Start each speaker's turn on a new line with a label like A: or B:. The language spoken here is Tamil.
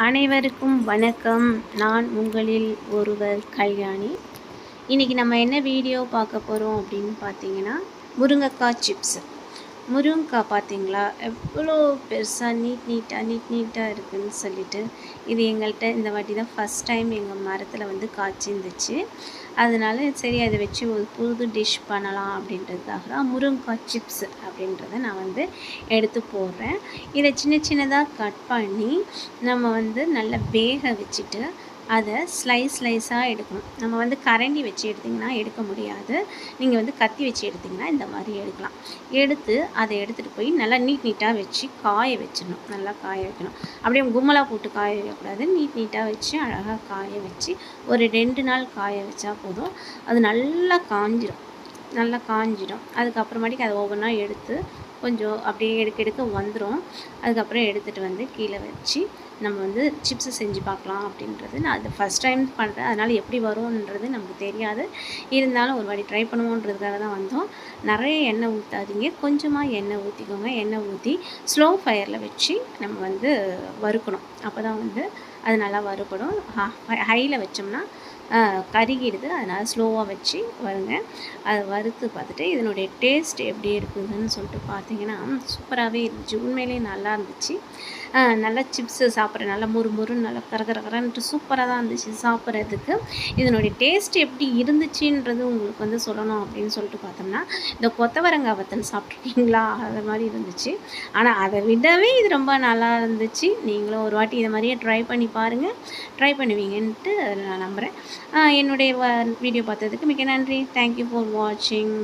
A: அனைவருக்கும் வணக்கம். நான் உங்களில் ஒருவர் கல்யாணி. இன்றைக்கி நம்ம என்ன வீடியோ பார்க்க போகிறோம் அப்படின்னு பார்த்தீங்கன்னா, முருங்கைக்காய் சிப்ஸ். முருங்கைக்காய் பார்த்தீங்களா எவ்வளோ பெருசாக நீட்டாக இருக்குதுன்னு சொல்லிட்டு, இது எங்கள்கிட்ட இந்த வாட்டி தான் ஃபஸ்ட் டைம் எங்கள் மரத்தில் வந்து காய்ச்சிருந்துச்சு. அதனால சரி அதை வச்சு ஒரு புது டிஷ் பண்ணலாம் அப்படின்றதுக்காக தான் முருங்கைக்காய் சிப்ஸ் அப்படின்றத நான் வந்து எடுத்து போடுறேன். இதை சின்ன சின்னதாக கட் பண்ணி நம்ம வந்து நல்லா வேக வச்சுட்டு அதை ஸ்லைஸாக எடுக்கணும். நம்ம வந்து கரண்டி வச்சு எடுத்திங்கன்னா எடுக்க முடியாது. நீங்கள் வந்து கத்தி வச்சு எடுத்திங்கன்னா இந்த மாதிரி எடுக்கலாம். எடுத்து அதை எடுத்துகிட்டு போய் நல்லா நீட்டாக வச்சு காய வச்சிடணும். நல்லா காய வைக்கணும். அப்படியே கும்மலாக போட்டு காய வைக்கக்கூடாது. நீட்டாக வச்சு அழகாக காய வச்சு ஒரு 2 நாள் காய வச்சா போதும். அது நல்லா காஞ்சிடும். அதுக்கப்புறமாட்டிக்கு அதை ஒவ்வொன்றா எடுத்து கொஞ்சம் அப்படியே எடுக்க வந்துடும். அதுக்கப்புறம் எடுத்துகிட்டு வந்து கீழே வச்சு நம்ம வந்து சிப்ஸு செஞ்சு பார்க்கலாம் அப்படின்றது. நான் அது ஃபஸ்ட் டைம் பண்ணுறேன். அதனால் எப்படி வரும்ன்றது நமக்கு தெரியாது. இருந்தாலும் ஒரு வாட்டி ட்ரை பண்ணுவோன்றதுக்காக தான் வந்தோம். நிறைய எண்ணெய் ஊற்றாதீங்க, கொஞ்சமாக எண்ணெய் ஊற்றிக்கோங்க. எண்ணெய் ஊற்றி ஸ்லோ ஃபயரில் வச்சு நம்ம வந்து வறுக்கணும். அப்போ தான் வந்து அது நல்லா வறுபடும். ஹையில் வச்சோம்னா கருகிடுது. அதனால் ஸ்லோவாக வச்சு வருங்க. அதை வறுத்து பார்த்துட்டு இதனுடைய டேஸ்ட் எப்படி இருக்குதுன்னு சொல்லிட்டு பார்த்தீங்கன்னா சூப்பராகவே இருந்துச்சு. உண்மையிலேயே நல்லா இருந்துச்சு. நல்லா சிப்ஸு சாப்பிட்ற நல்லா முறுமுறுன்னு நல்லா கரகரன்ட்டு சூப்பராக தான் இருந்துச்சு சாப்பிட்றதுக்கு. இதனுடைய டேஸ்ட் எப்படி இருந்துச்சுன்றது உங்களுக்கு வந்து சொல்லணும் அப்படின்னு சொல்லிட்டு பார்த்தோம்னா, இந்த கொத்தவரங்காய் வத்தல் சாப்பிட்ருக்கீங்களா அது மாதிரி இருந்துச்சு. ஆனால் அதை விடவே இது ரொம்ப நல்லா இருந்துச்சு. நீங்களும் ஒரு வாட்டி இதை மாதிரியே ட்ரை பண்ணி பாருங்கள். ட்ரை பண்ணுவீங்கன்ட்டு நான் நம்புகிறேன். என்னுடைய வீடியோ பார்த்ததுக்கு மிக்க நன்றி. தேங்க்யூ ஃபார் வாட்சிங்.